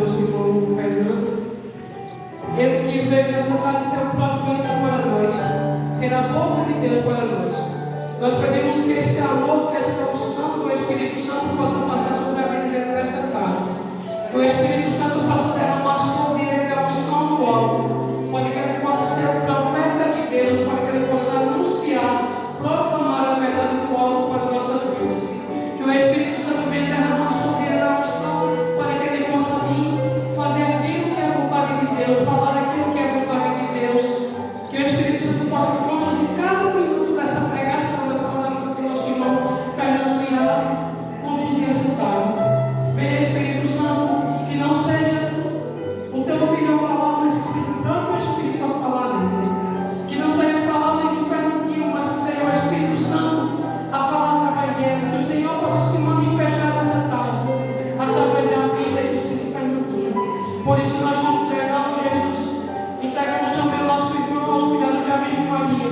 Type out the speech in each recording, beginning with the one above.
nosso irmão Fernando. Ele que veio nessa tarde ser um profeta para nós, ser a boca de Deus para nós. Nós pedimos que esse amor, que essa unção do Espírito Santo possa passar sobre a vida dele nessa tarde. Que o Espírito Santo possa derramar sobre ele a unção do alto, para que ele possa ser o profeta de Deus, para que ele possa anunciar, proclamar a verdade do alto para nossas vidas. Que o Espírito Santo venha derramando sobre ele a unção, para que ele possa vir fazer aquilo que é a vontade de Deus, falar aquilo que é a vontade de Deus. Que o Espírito Santo possa conduzir cada minuto dessa pregação, dessa oração que o nosso irmão Fernando irá conduzir essa tarde. Venha, Espírito Santo, que não seja o teu filho a falar, mas que seja o próprio Espírito a falar nele. Que não seja as palavras de Fernandinho, mas que seja o Espírito Santo a falar através dele. Que o Senhor possa se manifestar nessa tarde, através da vida e do Senhor Fernandinho. Por isso nós não entregamos Jesus, entregamos também o nosso irmão aos cuidados da Virgem Maria,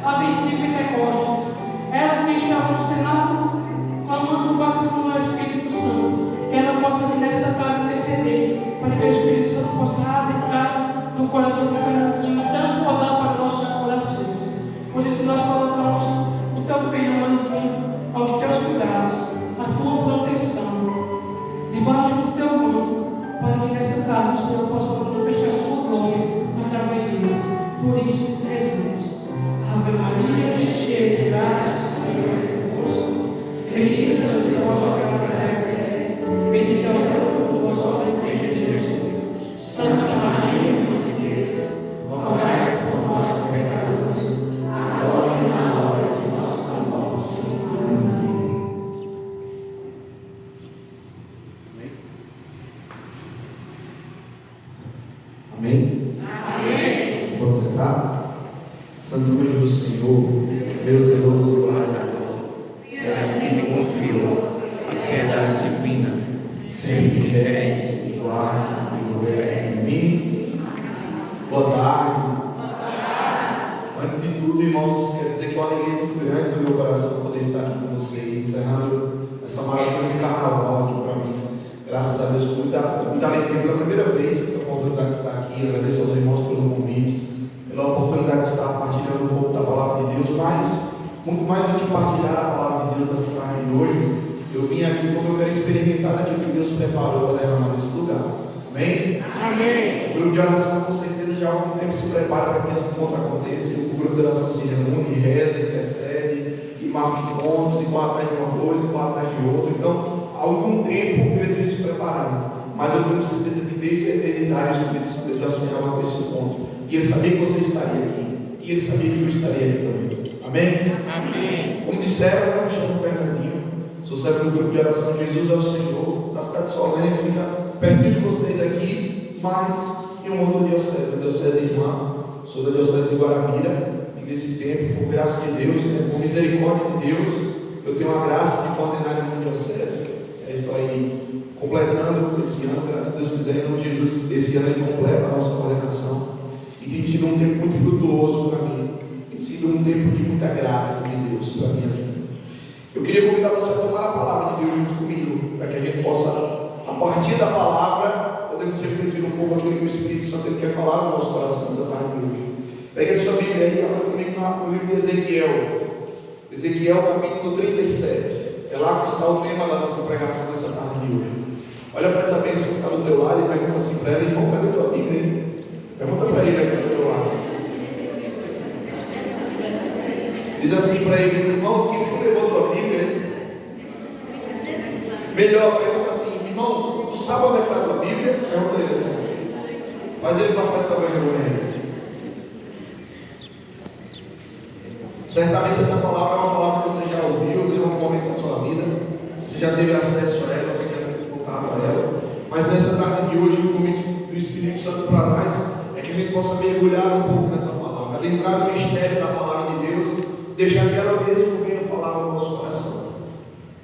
a Virgem de Pentecostes. Ela que estava no Senado, clamando o batismo do Espírito Santo. Que ela possa vir nessa tarde interceder, para que o Espírito Santo possa adentrar no coração do Fernandinho e transbordar para nossos corações. Por isso nós colocamos o teu filho, mãezinho, aos teus cuidados, a tua proteção, debaixo do teu manto, para que nessa tarde o Senhor possa manifestar a sua glória através dele. Por isso rezamos. Ave Maria, cheia de graça, o Senhor é convosco. Bendita sois vós bendito é o fruto do vosso ventre, Jesus. Santa Maria, Mãe de Deus, rogai por nós, pecadores, agora e na hora de nossa morte. Amém. Amém? Amém. Você pode sentar? Santo anjo do Senhor, Deus zeloso e guardador, se a ti me confiou a piedade divina, sempre és e guarda e governa em mim. Boa tarde. Antes de tudo, irmãos, quero dizer que é uma alegria muito grande no meu coração poder estar aqui com vocês, encerrando essa maratona de carnaval aqui para mim. Graças a Deus, com muita alegria pela primeira vez que eu tenho a oportunidade de estar aqui. Agradeço aos irmãos pelo convite, pela oportunidade de estar partilhando um pouco da palavra de Deus, mas muito mais do que partilhar a palavra de Deus nessa tarde de hoje, eu vim aqui porque eu quero experimentar daquilo que Deus preparou para derramar nesse lugar. Amém? Amém. O grupo de oração com certeza já há algum tempo se prepara para que esse encontro aconteça. O grupo de oração se reúne, reza, intercede, e marca encontros, e corre atrás de uma coisa, e corre atrás de outra. Então, há algum tempo eles vêm se preparando. Mas eu tenho certeza que desde a eternidade o Espírito Santo já sonhava com esse encontro. E ele sabia que você estaria aqui. E ele sabia que eu estaria aqui também. Amém? Amém. Como disseram, eu me chamo Fernandinho. Sou servo do grupo de oração Jesus é o Senhor, da cidade de Solene, que fica pertinho de vocês aqui, mas em uma outra diocese, a diocese irmã. Sou da diocese de Guarabira, e nesse tempo, por graça de Deus, por misericórdia de Deus, eu tenho a graça de coordenar uma diocese. Estou aí completando esse ano, graças a Deus quiser, em nome de Jesus, esse ano ele completa a nossa coordenação. E tem sido um tempo muito frutuoso para mim. Tem sido um tempo de muita graça de Deus para a minha vida. Eu queria convidar você a tomar a palavra de Deus junto comigo, para que a gente possa, a partir da palavra, podemos refletir um pouco aquilo que o Espírito Santo ele quer falar no nosso coração nessa tarde de hoje. Pegue a sua Bíblia aí, abra comigo no livro de Ezequiel. Ezequiel, capítulo 37. É lá que está o tema da nossa pregação nessa tarde de hoje. Olha para essa bênção que está do teu lado e pergunta assim para ela: irmão, cadê a tua Bíblia? Hein? Pergunta para ele aqui do teu lado. Diz assim para ele: irmão, que foi levou tua Bíblia? Melhor, pergunta assim: irmão, tu sabe onde está a tua Bíblia? Pergunta ele assim. Faz ele passar essa vergonha aí. Certamente essa palavra é uma palavra que você já ouviu em algum momento da sua vida. Você já teve acesso a ela, você já teve contato a ela. Mas nessa tarde de hoje, o convite do Espírito Santo para nós é que a gente possa mergulhar um pouco nessa palavra, adentrar no mistério da palavra de Deus, deixar que ela mesma venha falar no nosso coração.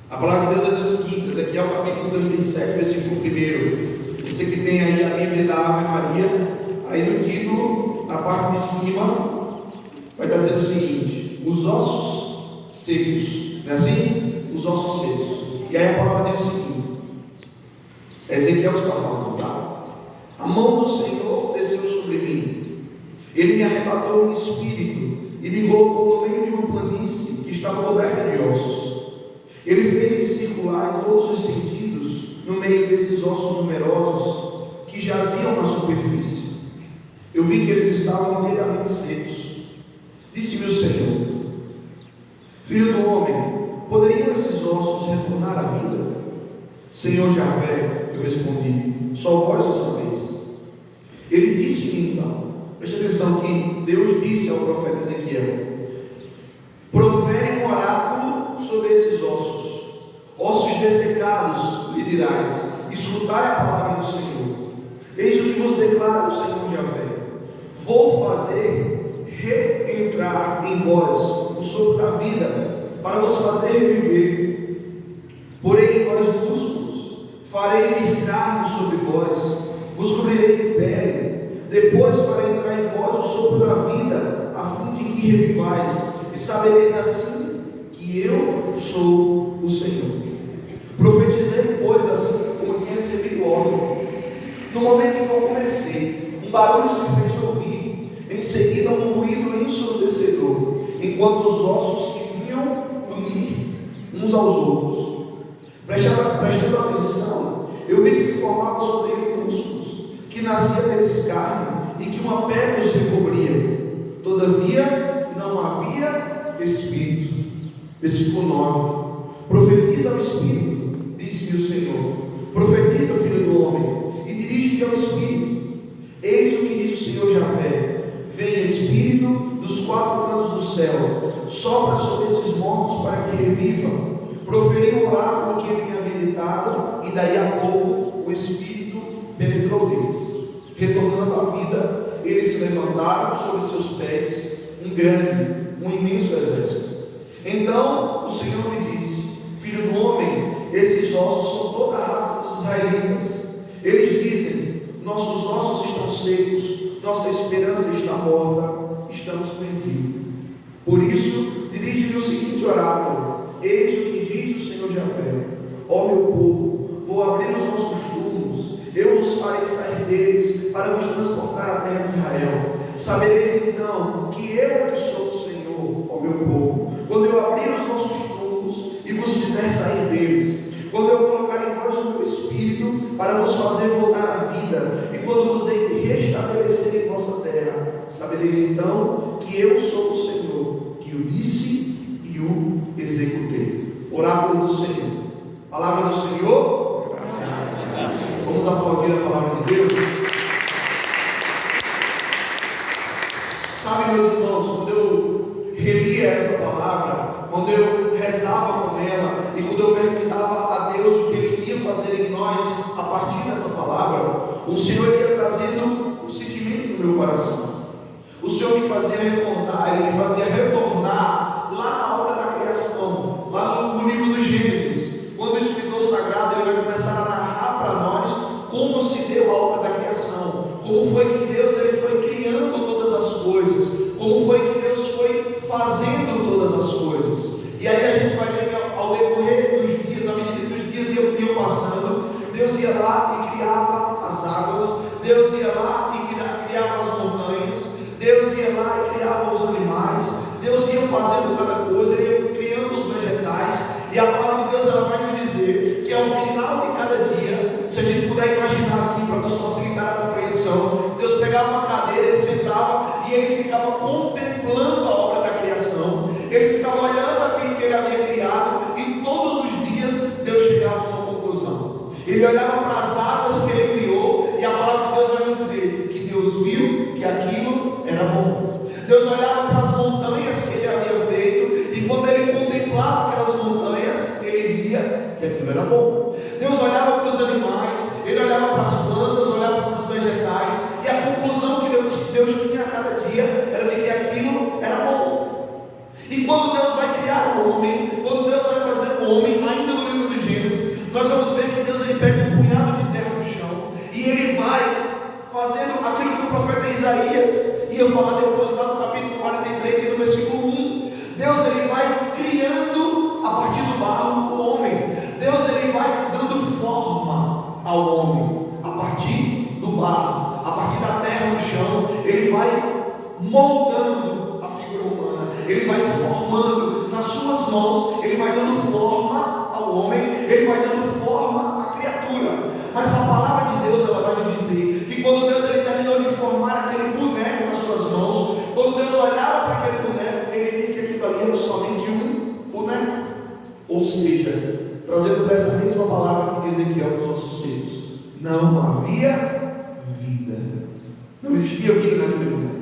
A palavra de Deus é do seguinte: Ezequiel capítulo 37, versículo 1. Você que tem aí a Bíblia da Ave Maria, aí no título, na parte de cima, vai estar dizendo o seguinte: os ossos secos. Não é assim? Os ossos secos. E aí a palavra diz o seguinte: Ezequiel está falando, tá? mão do Senhor desceu sobre mim. Ele me arrebatou no espírito e me colocou no meio de uma planície que estava coberta de ossos. Ele fez-me circular em todos os sentidos no meio desses ossos numerosos que jaziam na superfície. Eu vi que eles estavam inteiramente secos. Disse-me o Senhor: Filho do homem, poderiam esses ossos retornar à vida? Senhor Javé, eu respondi, só vós o sabeis. Ele disse-me então, preste atenção que Deus disse ao profeta Ezequiel: profere um oráculo sobre esses ossos, ossos dessecados, lhe dirás, escutai a palavra do Senhor. Eis o que vos declara o Senhor Javé: vou fazer reentrar em vós o sopro da vida, para vos fazer viver. Porém, vós músculos, farei vir carne sobre vós, vos cobrirei de pele. Depois farei entrar em vós o sopro da vida, a fim de que revivais, e sabereis assim que eu sou o Senhor. Profetizei, pois, assim como tinha recebido ordem. No momento em que eu comecei, um barulho se fez ouvir, em seguida um ruído ensurdecedor, enquanto os ossos se vinham unir uns aos outros. Prestando atenção, eu vi que se formavam sobre ele músculos, que nascia deles carne, e que uma pele os recobria. Todavia não havia espírito. Versículo 9. Profetiza ao espírito, disse-me o Senhor. Profetiza, filho do homem, e dirige-te ao espírito. Eis o que diz o Senhor Javé: vem espírito dos quatro cantos do céu, sopra sobre esses mortos para que revivam. Proferi o oráculo que ele me havia ditado, e daí a pouco o espírito penetrou neles. Retornando à vida, eles se levantaram sobre seus pés, um imenso exército. Então o Senhor me disse: filho do homem, esses ossos são toda a raça dos israelitas. Eles dizem: nossos ossos estão secos, nossa esperança está morta, estamos perdidos. Por isso, dirige-lhe o seguinte oráculo: eis o que diz o Senhor Javé: ó meu povo, vou abrir os vossos túmulos, eu vos farei sair deles, para vos transportar à terra de Israel. Sabereis então que eu é que sou o Senhor, ó meu povo, quando eu abrir os vossos túmulos e vos fizer sair deles, quando eu colocar em vós o meu espírito, para vos fazer voltar à vida, e quando vos hei de restabelecer em vossa terra. Sabereis então que eu sou o Senhor, que o disse e o executei. Oráculo do Senhor. Palavra do Senhor. Vamos aplaudir a palavra de Deus. Sabe, meus irmãos, quando eu relia essa palavra, quando eu rezava com ela, e quando eu perguntava a Deus o que Ele queria fazer em nós a partir dessa palavra, o Senhor ia trazendo o sentimento do meu coração. O Senhor me fazia recordar, Ele me fazia retornar lá na obra da criação, lá no livro do Gênesis, quando o escritor sagrado ele vai começar a narrar para nós como se deu a obra da criação, como foi que Deus ele foi criando todas as coisas, como foi que Deus foi fazendo todas as coisas. E aí a gente vai ver que ao decorrer dos dias, à medida que os dias iam passando, Deus ia lá e criava as águas, Deus ia lá e criava as montanhas, Deus ia lá e criava os animais, Deus ia fazendo cada coisa, Ele ia criando os vegetais, e a palavra de Deus ela vai nos dizer que ao final de cada dia, se a gente puder imaginar assim, para nos facilitar a compreensão, Deus pegava uma cadeira, Ele sentava e Ele ficava contemplando a obra da criação, Ele ficava olhando aquilo que Ele havia criado, e todos os dias Deus chegava a uma conclusão. Ele olhava para as águas que Ele criou, e a palavra de Deus vai nos dizer que Deus viu que aquilo era bom. Deus olhava para as montanhas que Ele havia feito, e quando Ele contemplava aquelas montanhas, Ele via que aquilo era bom. Deus olhava para os animais, Ele olhava para as plantas, olhava para os vegetais, e a conclusão que Deus tinha a cada dia era de que aquilo era bom. E quando Deus vai criar o homem, quando Deus vai fazer o homem, ainda no livro do Gênesis, nós vamos ver que Deus ele pega um punhado de terra no chão, e Ele vai fazendo aquilo que o profeta Isaías ia falar depois lá no capítulo 43 e no versículo 1. Deus ele vai criando a partir do barro o homem. Deus ele vai dando forma ao homem a partir do barro. moldando a figura humana, Ele vai formando nas suas mãos, Ele vai dando forma ao homem, Ele vai dando forma à criatura. Mas a palavra de Deus, ela vai nos dizer que quando Deus ele terminou de formar aquele boneco nas suas mãos, quando Deus olhava para aquele boneco, Ele via que aquilo ali era somente um boneco. Ou seja, trazendo para essa mesma palavra que diz Ezequiel nos nossos ceios, não havia vida, não existia vida naquele boneco.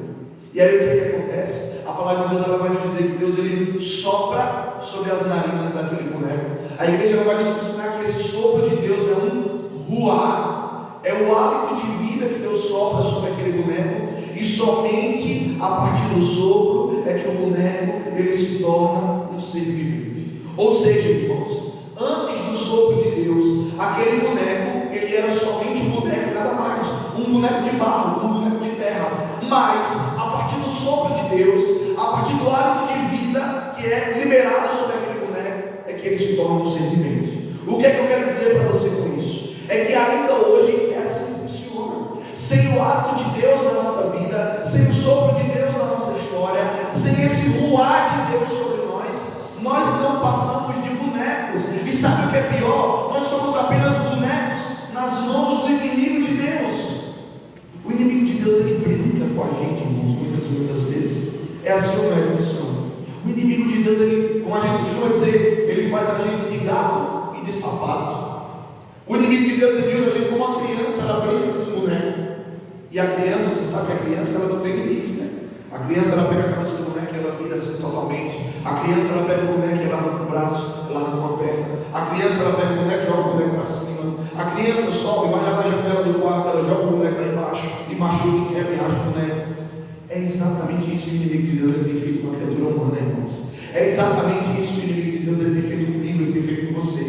E aí o que acontece? A palavra de Deus ela vai nos dizer que Deus ele sopra sobre as narinas daquele boneco. A igreja ela vai nos ensinar que esse sopro de Deus é um ruar, é o hálito de vida que Deus sopra sobre aquele boneco, e somente a partir do sopro é que o boneco ele se torna um ser vivente. Ou seja, irmãos, antes do sopro de Deus, aquele boneco ele era somente um boneco, nada mais, um boneco de barro, um boneco de terra. Mas a partir do sopro de Deus, a partir do hálito de vida que é liberado sobre aquele boneco, é que ele se torna um ser vivente. O que é que eu quero dizer para você com isso? É que ainda hoje é assim que funciona. Sem o hálito de Deus na nossa vida, sem o sopro de Deus na nossa história, sem esse ruar de Deus sobre nós não passamos de bonecos. E sabe o que é pior? Nós somos apenas bonecos nas mãos do inimigo de Deus. O inimigo de Deus ele brinca com a gente, irmãos, muitas vezes. É assim como ele funciona. O inimigo de Deus, ele, como a gente costuma dizer, ele faz a gente de gato e de sapato. O inimigo de Deus ele usa a gente como uma criança, ela brinca com um boneco. E a criança, você sabe que a criança ela não tem limites, né? A criança ela pega a cabeça do boneco e ela vira assim totalmente. A criança ela pega o boneco e ela arranca o braço, ela arranca uma perna. A criança ela pega o boneco e joga o boneco para cima. A criança sobe, vai lá na janela do quarto, ela joga o boneco lá embaixo e machuca e quebra e racha o boneco. É exatamente isso que o inimigo de Deus ele tem feito com a criatura humana, irmãos. É exatamente isso que o inimigo de Deus ele tem feito comigo, ele tem feito com você.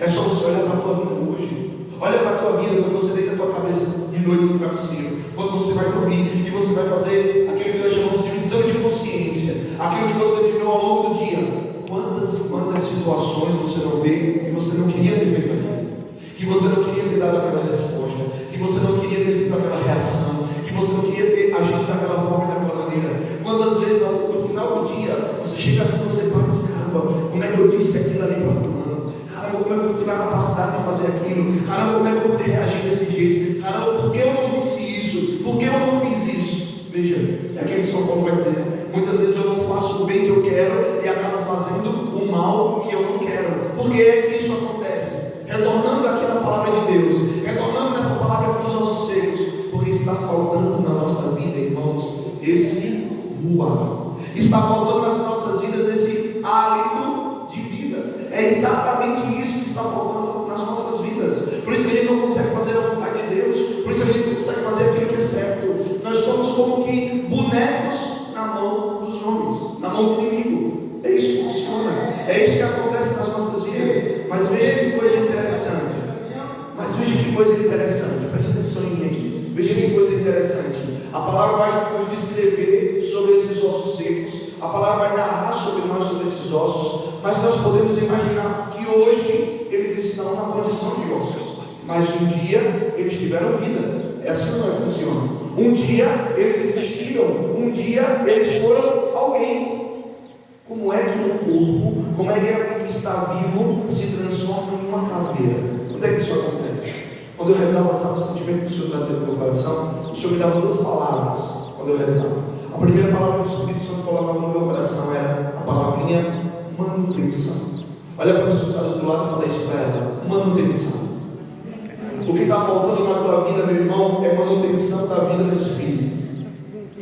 É só você olhar para a tua vida hoje. Olha para a tua vida quando você deita a tua cabeça de noite no travesseiro, quando você vai dormir e você vai fazer aquilo que nós chamamos de exame de consciência, aquilo que você viveu ao longo do dia. Quantas situações você não vê que você não queria ter feito aquilo, que você não queria ter dado aquela resposta, que você não queria ter tido aquela reação, que você não queria ter agido daquela forma e daquela maneira. Quantas vezes no final do dia você chega assim, você pensa, caramba, como é que eu disse aquilo ali para fulano? Caramba, como é que eu tive a capacidade de fazer aquilo? Caramba, como é que eu pude reagir desse jeito? Caramba, por que eu não disse isso? Por que eu não fiz isso? Veja, é aquilo que São Paulo vai dizer. Muitas vezes eu não faço o bem que eu quero e acabo fazendo o mal que eu não quero. Por que é que isso acontece? Retornando aqui na palavra de Deus, retornando nessa palavra aqui nos nossos seios, porque está faltando na nossa vida, irmãos, esse ruar. Está faltando nas nossas vidas esse hálito de vida. É exatamente isso que está faltando nas nossas vidas. Por isso que a gente não consegue fazer a vontade de Deus. Por isso que a gente não consegue fazer aquilo que é certo. Nós somos como que bonecos na mão dos homens, na mão do inimigo. É isso que funciona. É isso que acontece nas nossas vidas. Mas veja que coisa interessante. Preste atenção em mim aqui. Veja que coisa interessante. A palavra vai nos descrever sobre esses ossos secos. A palavra vai narrar sobre nós, sobre esses ossos. Mas nós podemos imaginar que hoje eles estão na condição de ossos. Mas um dia eles tiveram vida. É assim que funciona. Um dia eles existiram. Um dia eles foram alguém. Como é que um corpo, como é que alguém que está vivo se transforma em uma caveira? Quando é que isso acontece? Quando eu rezava, sabe o sentimento que o Senhor trazia no meu coração? O Senhor me dava duas palavras quando eu rezava. A primeira palavra que o Espírito Santo colocava no meu coração era a palavrinha manutenção. Olha para a pessoa que está do outro lado e fala isso para ela: manutenção. O que está faltando na tua vida, meu irmão, é manutenção da vida do Espírito.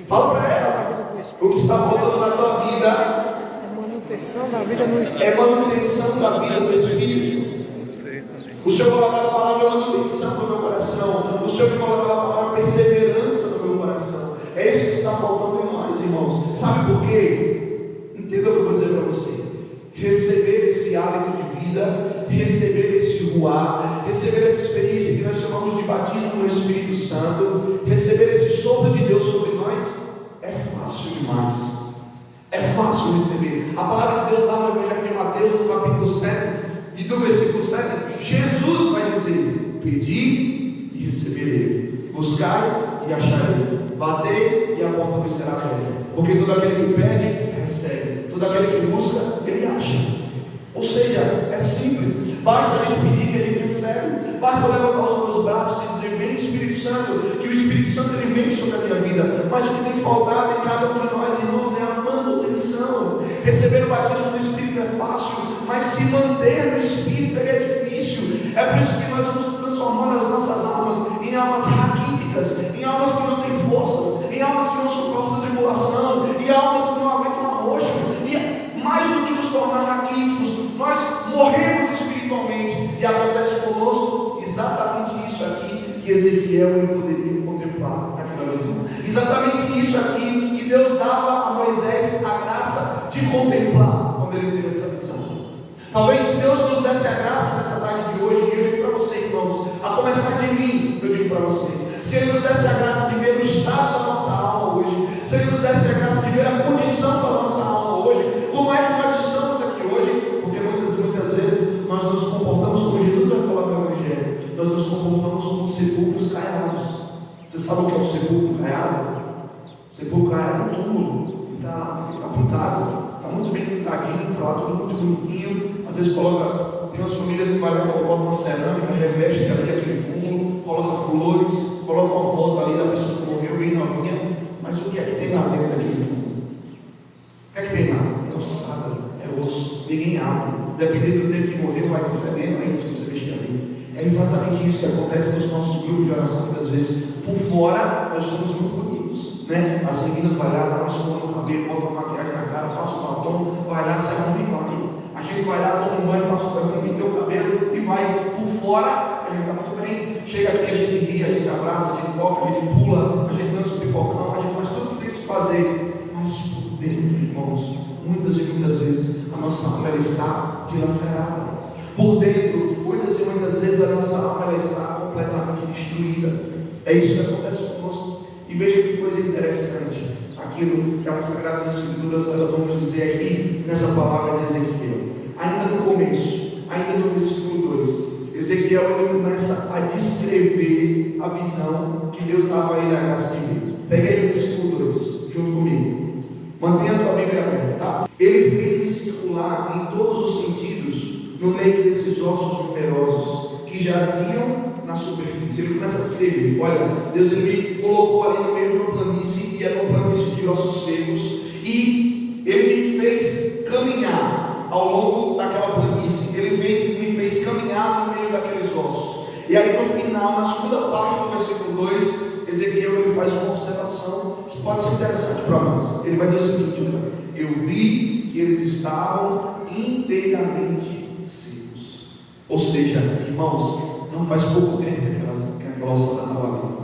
Fala para ela: o que está faltando na tua vida é manutenção da vida no Espírito. É manutenção da vida do Espírito. O Senhor colocava a palavra manutenção no meu coração. O Senhor colocava a palavra perseverança no meu coração. É isso que está faltando em nós, irmãos. Sabe por quê? Entenda o que eu vou dizer para você. Receber esse hálito de vida, receber esse ruar, receber essa experiência que nós chamamos de batismo no Espírito Santo, receber esse sopro de Deus sobre nós, é fácil demais. É fácil receber. A palavra de Deus lá no Evangelho de Mateus, no capítulo 7 e do versículo 7, Jesus vai dizer: pedi e receberei. buscai e acharei, batei e a porta vos será aberta. Porque todo aquele que pede, recebe, todo aquele que busca, ele acha. Ou seja, é simples, basta a gente pedir que a gente recebe, basta levantar os meus braços e dizer: vem Espírito Santo, que o Espírito Santo ele vem sobre a minha vida. Mas o que tem faltado em cada um de nós, irmãos, é a manutenção. Receber o batismo do Espírito é fácil, mas se manter no Espírito é difícil. É por isso que nós vamos transformando as nossas almas em almas raquíticas, em almas que não têm forças, em almas que não suportam tribulação, em almas que não aguentam arroxo. E mais do que nos tornar raquíticos, nós morremos espiritualmente. E acontece conosco exatamente isso aqui que Ezequiel ele poderia contemplar naquela visão. Exatamente isso aqui que Deus dava a Moisés a graça de contemplar quando ele teve essa visão. Talvez se Deus nos desse a graça nessa tarde de hoje, e eu digo para você, irmãos, a começar de mim, eu digo para você, se Ele nos desse a graça de ver o estado da nossa alma hoje, se Ele nos desse a graça de ver a condição da nossa alma hoje, como é que nós estamos aqui hoje? Porque muitas vezes nós nos comportamos como Jesus vai falar no Evangelho, nós nos comportamos como sepulcros caiados. Você sabe o que é um sepulcro caiado? Sepulcro caiado é um túmulo, está pintado, está muito bem pintadinho, está lá tudo muito bonitinho. Às vezes tem umas famílias que colocam uma cerâmica, reveste ali aquele túmulo, coloca flores, coloca uma foto ali da pessoa que morreu bem novinha. Mas o que é que tem lá dentro daquele túmulo? O que é que tem lá? É ossada, é osso, ninguém abre. Dependendo do tempo que morreu, vai fedendo ainda se você mexer ali. É exatamente isso que acontece nos nossos grupos de oração, muitas vezes. Por fora, nós somos muito bonitos, né? As meninas vão lá, dão uma escova no cabelo, botam maquiagem na cara, passam o batom, vai lá, se arruma e vai. A gente vai lá, toma um banho, passa o perfume, pinta o cabelo e vai. Por fora, a gente está muito bem. Chega aqui, a gente ri, a gente abraça, a gente toca, a gente pula, a gente dança o pipocão, a gente faz tudo o que tem que se fazer. Mas por dentro, irmãos, muitas e muitas vezes, a nossa alma ela está dilacerada. Por dentro, muitas e muitas vezes, a nossa alma ela está completamente destruída. É isso que acontece conosco. E veja que coisa interessante. Aquilo que as Sagradas Escrituras elas vão nos dizer aqui nessa palavra de Ezequiel. Ainda no começo, ainda no versículo 2, Ezequiel ele começa a descrever a visão que Deus dava a ele a graça de ver. Pega aí o versículo 2, junto comigo. Mantenha a tua Bíblia aberta, tá? Ele fez-me circular em todos os sentidos no meio desses ossos numerosos que jaziam na superfície. Ele começa a descrever. Olha, Deus ele me colocou ali no meio de uma planície, e era uma planície de ossos secos, e ele me fez caminhar ao longo daquela planície. Ele me fez caminhar no meio daqueles ossos. E aí no final, na segunda parte do versículo 2, Ezequiel ele faz uma observação que pode ser interessante para nós. Ele vai dizer o seguinte: eu vi que eles estavam inteiramente secos. Ou seja, irmãos, não faz pouco tempo que aquela ossada estava ali.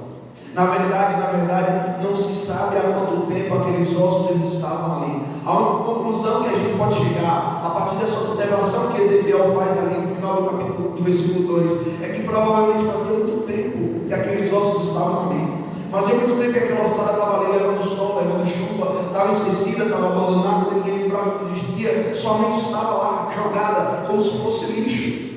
Na verdade, não se sabe há quanto tempo aqueles ossos eles estavam ali. A única conclusão que a gente pode chegar, a partir dessa observação que Ezequiel faz ali no final do capítulo do versículo 2, é que provavelmente fazia muito tempo que aqueles ossos estavam ali. Fazia muito tempo que aquela ossada estava ali levando sol, levando chuva, estava esquecida, estava abandonada, ninguém lembrava que existia, somente estava lá jogada como se fosse lixo.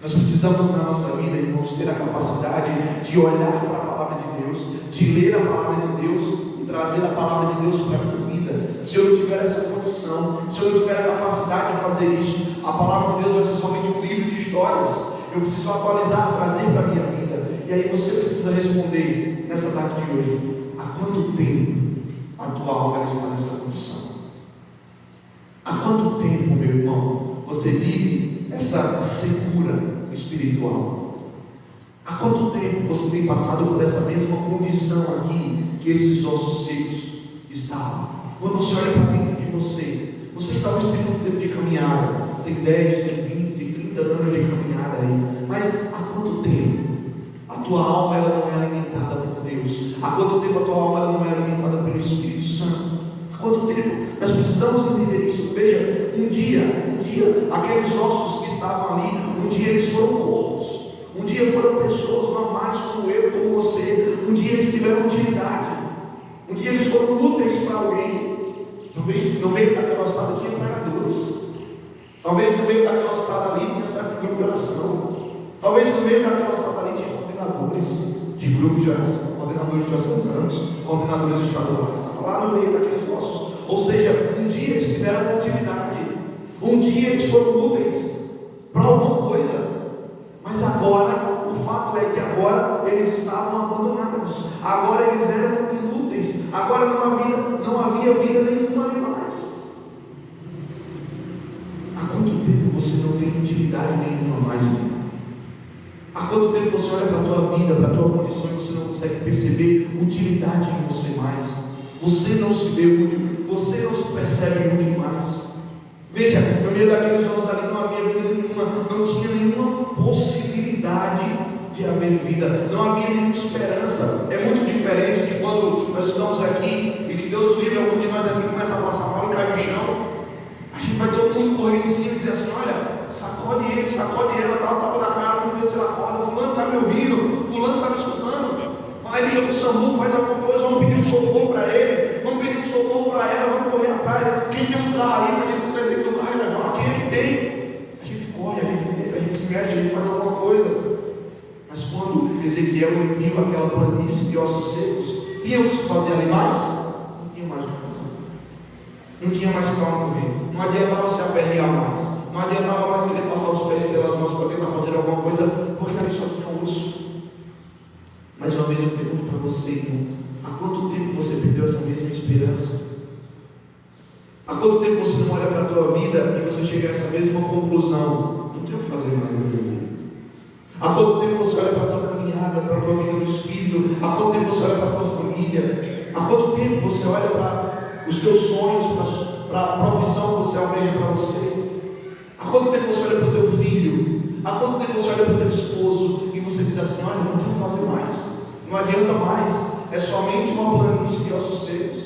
Nós precisamos na nossa vida, irmãos, ter a capacidade de olhar para a palavra de Deus, de ler a palavra de Deus e trazer a palavra de Deus para a minha vida. Se eu não tiver essa condição, se eu não tiver a capacidade de fazer isso, a palavra de Deus vai ser somente um livro de histórias. Eu preciso atualizar, trazer para a minha vida. E aí você precisa responder nessa tarde de hoje: há quanto tempo a tua alma está nessa condição? Há quanto tempo, meu irmão, você vive essa secura espiritual? Há quanto tempo você tem passado por essa mesma condição aqui que esses ossos secos estavam? Quando você olha para dentro de você talvez tenha um tempo de caminhada, tem 10, tem 20, tem 30 anos de caminhada aí, mas há quanto tempo a tua alma ela não é alimentada por Deus? Há quanto tempo a tua alma ela não é alimentada pelo Espírito Santo? Há quanto tempo? Nós precisamos entender isso. Veja, um dia, aqueles ossos que estavam ali, um dia eles foram corpos, um dia foram pessoas normais como eu, como você, um dia eles tiveram utilidade, um dia eles foram úteis para alguém. Talvez no meio daquela ossada tinha pregadores, talvez no meio daquela ossada ali tinha certo grupo de oração, talvez no meio daquela ossada ali tinha coordenadores, de grupos de oração, coordenadores de oração anos, coordenadores estaduais, estava lá no meio daqueles ossos. Ou seja, um dia eles tiveram uma utilidade, um dia eles foram úteis para alguma coisa, mas agora, o fato é que agora eles estavam abandonados, agora eles eram inúteis, agora não havia vida nenhuma ali mais. Há quanto tempo você não tem utilidade nenhuma mais? Há quanto tempo você olha para a tua vida, para a tua condição e você não consegue perceber utilidade em você mais? Você não se vê útil, você não se percebe útil mais. Veja, no meio daqueles ossos ali não havia vida nenhuma, não tinha nenhuma possibilidade de haver vida, não havia nenhuma esperança. É muito diferente de quando nós estamos aqui e que Deus livre, algum de nós aqui começa a passar mal e cai no chão. A gente vai todo mundo correr em cima e dizer assim: olha, sacode ele, sacode ela, dá um tapa na cara, vamos ver se ela acorda. Fulano está me ouvindo, fulano está me escutando. Vai, liga para o SAMU, faz alguma coisa, vamos pedir um socorro para ele, vamos pedir um socorro para ela, vamos correr atrás. Quem tem um carro aí, para a gente não ter dentro do carro e levar, quem é que tem? A gente corre, a gente se mete, a gente faz alguma coisa. Mas quando Ezequiel viu aquela planície de ossos secos, tinha o que se fazer ali mais? Não tinha mais o que fazer. Não tinha mais para onde correr. Não adiantava se aperrear mais. Não adiantava mais querer passar os pés pelas mãos para tentar fazer alguma coisa, porque ali só tinha osso. Mais uma vez eu pergunto para você, irmão, há quanto tempo você perdeu essa mesma esperança? Há quanto tempo você não olha para a tua vida e você chega a essa mesma conclusão? Não tenho o que fazer mais na minha vida. Há quanto tempo você olha para a tua caminhada, para a tua vida no Espírito? Há quanto tempo você olha para a tua família? Há quanto tempo você olha para os teus sonhos, para a profissão que você almeja para você? Há quanto tempo você olha para o teu filho? Há quanto tempo você olha para o teu esposo e você diz assim: olha, não tenho que fazer mais, não adianta mais, é somente uma planície de ossos secos.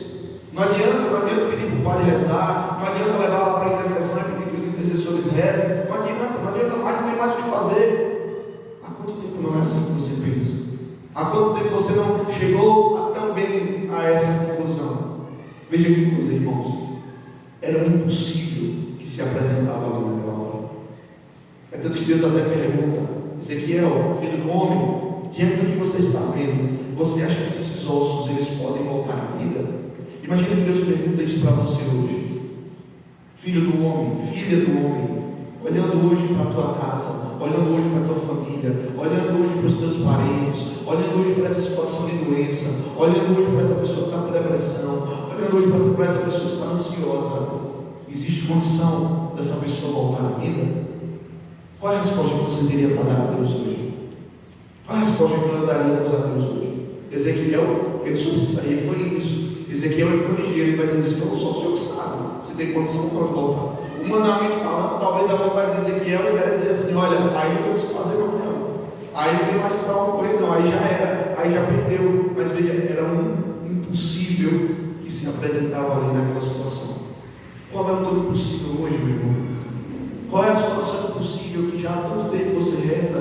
Não adianta pedir para o padre rezar, não adianta levar lá para a intercessão e pedir que os intercessores rezem, não adianta mais, não tem mais o que fazer. Há quanto tempo não é assim que você pensa? Há quanto tempo você não chegou também a essa conclusão? Veja que coisa, irmãos, era impossível que se apresentava ali naquela hora. É tanto que Deus até pergunta: Ezequiel, filho do homem, diante do que você está vendo, você acha que esses ossos eles podem voltar à vida? Imagina que Deus pergunta isso para você hoje, filho do homem, filha do homem, olhando hoje para a tua casa, olhando hoje para a tua família, olhando hoje para os teus parentes, olhando hoje para essa situação de doença, olhando hoje para essa pessoa que está com depressão, olhando hoje para essa pessoa que está ansiosa. Existe condição dessa pessoa voltar à vida? Qual é a resposta que você teria para dar a Deus hoje? Qual é a resposta que nós daríamos a Deus hoje? Ezequiel, ele só se sair, foi isso. Ezequiel ele foi ligeiro, ele vai dizer assim: não, só o Senhor que sabe, se tem condição para voltar. Humanamente falando, talvez a vontade de Ezequiel era dizer assim: olha, aí não tem o que se fazer não, aí não tem mais para onde correr não, aí já era, aí já perdeu. Mas veja, era um impossível que se apresentava ali naquela situação. Qual é o teu impossível hoje, meu irmão? Qual é a situação impossível que já há tanto tempo você reza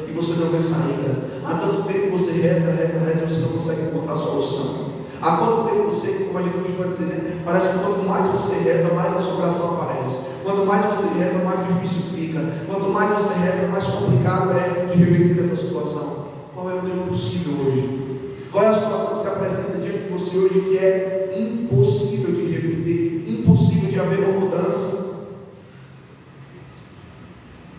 e você não vê saída? Há tanto tempo você reza e você não consegue encontrar solução? Há quanto tempo você, como a gente costuma dizer, né? Parece que quanto mais você reza, mais a assombração aparece. Quanto mais você reza, mais difícil fica. Quanto mais você reza, mais complicado é de reverter essa situação. Qual é o teu impossível hoje? Qual é a situação que se apresenta diante de você hoje que é impossível de reverter, impossível de haver uma mudança?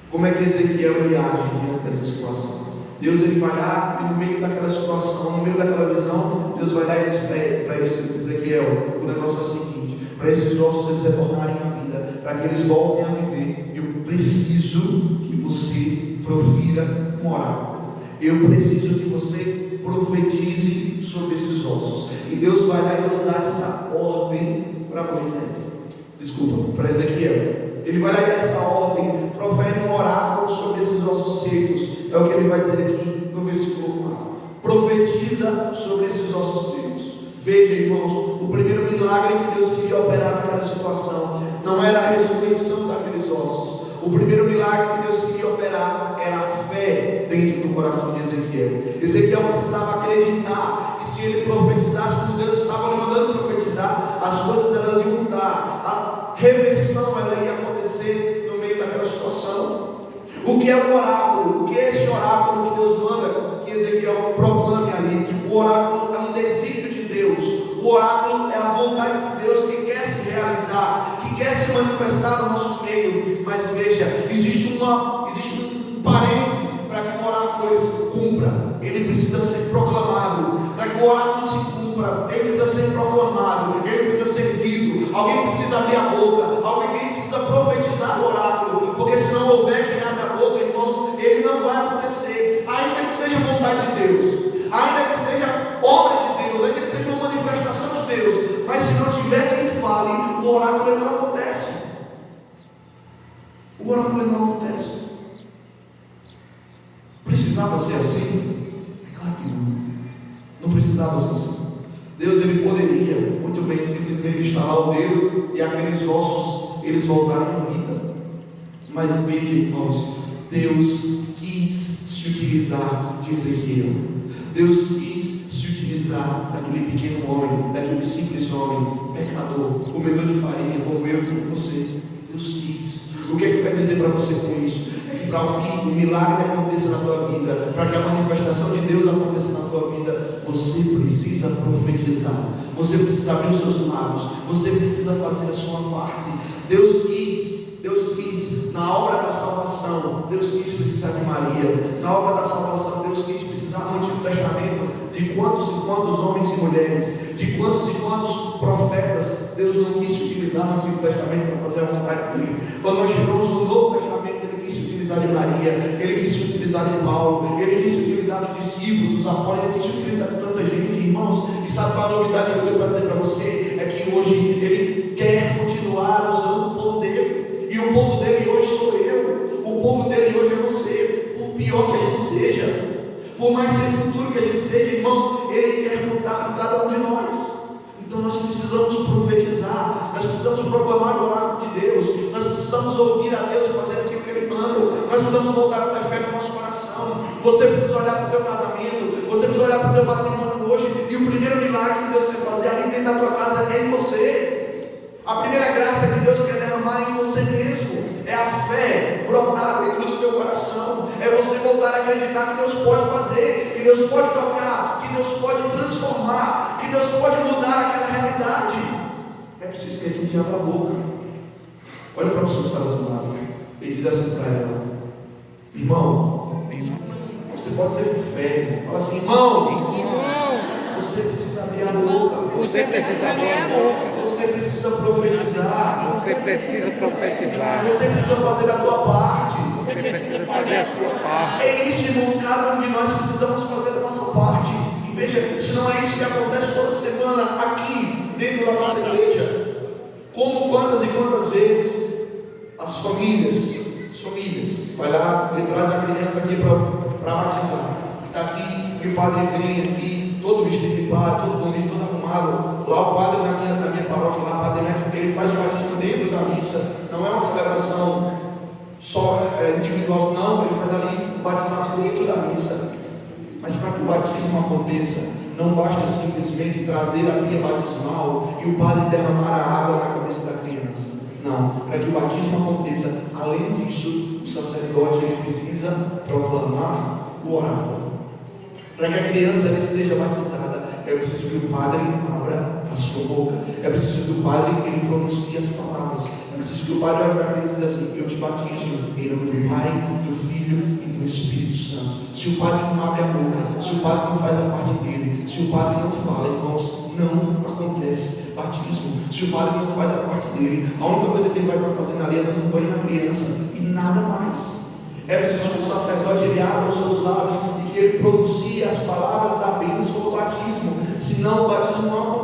Como é que Ezequiel age diante dessa situação? Deus ele vai lá e no meio daquela situação, no meio daquela visão, Deus vai lá e diz para Ezequiel: o negócio é o seguinte, para esses ossos eles retornarem à vida, para que eles voltem a viver, eu preciso que você profira um oráculo. Eu preciso que você profetize sobre esses ossos. E Deus vai lá e nos dá essa ordem para para Ezequiel. Ele vai lá e dá essa ordem, profere um oráculo sobre esses ossos secos. É o que ele vai dizer aqui no versículo 4. Profetiza sobre esses ossos secos. Veja, irmãos, o primeiro milagre que Deus queria operar naquela situação não era a ressurreição daqueles ossos. O primeiro milagre que Deus queria operar era a fé dentro do coração de Ezequiel. Ezequiel precisava acreditar que se ele profetizasse como Deus estava lhe mandando profetizar, as coisas elas iam mudar, a reversão ela ia acontecer no meio daquela situação. O que é o oráculo? O que é esse oráculo que Deus manda que Ezequiel O oráculo é um desígnio de Deus. O oráculo é a vontade de Deus que quer se realizar, que quer se manifestar no nosso meio. Mas veja, existe um parêntese para que o oráculo se cumpra. Ele precisa ser proclamado. Para que o oráculo se cumpra, ele precisa ser proclamado, ele precisa ser dito. Alguém precisa abrir a boca, alguém precisa profetizar o oráculo, porque se não houver quem abra a boca, irmãos, ele não vai acontecer. Ainda que seja vontade de Deus, ainda que seja obra de Deus, ainda que seja uma manifestação de Deus, mas se não tiver quem fale, o oráculo ele não acontece. O oráculo ele não acontece. Precisava ser assim? É claro que não. Não precisava ser assim. Deus ele poderia muito bem simplesmente estalar o dedo e aqueles ossos eles voltarem à vida. Mas veja, irmãos, Deus quis se utilizar de Ezequiel. Deus quis se utilizar daquele pequeno homem, daquele simples homem, pecador, comedor de farinha, como eu e como você. Deus quis. O que é que eu quero dizer para você com isso? É que para que o milagre aconteça na tua vida, para que a manifestação de Deus aconteça na tua vida, você precisa profetizar, você precisa abrir os seus lábios, você precisa fazer a sua parte. Deus quis, na obra da salvação, Deus quis precisar de Maria, na obra da salvação, Deus quis precisar no Antigo Testamento de quantos e quantos homens e mulheres, de quantos e quantos profetas. Deus não quis se utilizar no Antigo Testamento para fazer a vontade dele. Quando nós chegamos no Novo Testamento, ele quis se utilizar de Maria, ele quis se utilizar de Paulo, ele quis se utilizar dos discípulos, dos apóstolos, ele quis se utilizar de tanta gente, irmãos. E sabe qual a novidade que eu tenho para dizer para você? É que hoje ele quer continuar usando o povo dele, e o povo dele hoje sou eu, o povo dele hoje é você. Por pior que a gente seja, por mais sem futuro que a gente seja, irmãos, ele quer mudar com cada um de nós. Então nós precisamos profetizar, nós precisamos proclamar o oráculo de Deus, nós precisamos ouvir a Deus e fazer aquilo que Ele manda, nós precisamos voltar a ter fé no nosso coração. Você precisa olhar para o teu casamento, você precisa olhar para o teu matrimônio hoje, e o primeiro milagre que Deus quer fazer ali dentro da tua casa é em você. A primeira graça que Deus quer derramar é em você mesmo, é a fé brotar dentro do teu coração, é você voltar a acreditar que Deus pode fazer, que Deus pode tocar, que Deus pode transformar, que Deus pode mudar aquela realidade. É preciso que a gente abra a boca. Olha para a pessoa que está do outro lado e diz assim para ela: irmão, você pode ser com fé. Fala assim: irmão, você precisa abrir a boca. Você precisa abrir a boca. Você precisa profetizar. Você precisa profetizar. Você precisa fazer a tua parte. Você precisa fazer a sua parte. É isso, irmãos. Cada um de nós precisamos fazer a nossa parte. E veja, se não é isso que acontece toda semana aqui dentro da nossa igreja, como quantas e quantas vezes as famílias vai lá e traz a criança aqui para batizar. Está aqui e o padre vem aqui, todo vestido de padre, todo bonito, todo arrumado. Lá o padre na minha paróquia, lá o padre Neto, ele faz o batismo dentro da missa. Não é uma celebração só individual, não. Ele faz ali o batizado dentro da missa. Mas para que o batismo aconteça, não basta simplesmente trazer a pia batismal e o padre derramar a água na cabeça da criança. Não, para que o batismo aconteça, além disso, o sacerdote ele precisa proclamar o oráculo. Para que a criança ela esteja batizada, é preciso que o padre abra a sua boca, é preciso que o padre ele pronuncie as palavras, é preciso que o padre olhe para a criança e diga assim: eu te batizo em nome do Pai, do Filho e do Espírito Santo. Se o padre não abre a boca, se o padre não faz a parte dele, se o padre não fala, irmãos, não acontece batismo. Se o padre não faz a parte dele, a única coisa que ele vai para fazer na lei é dar um banho na criança e nada mais. É preciso que o sacerdote ele abra os seus lábios e que ele pronuncie as palavras da bênção do batismo, senão o batismo não acontece.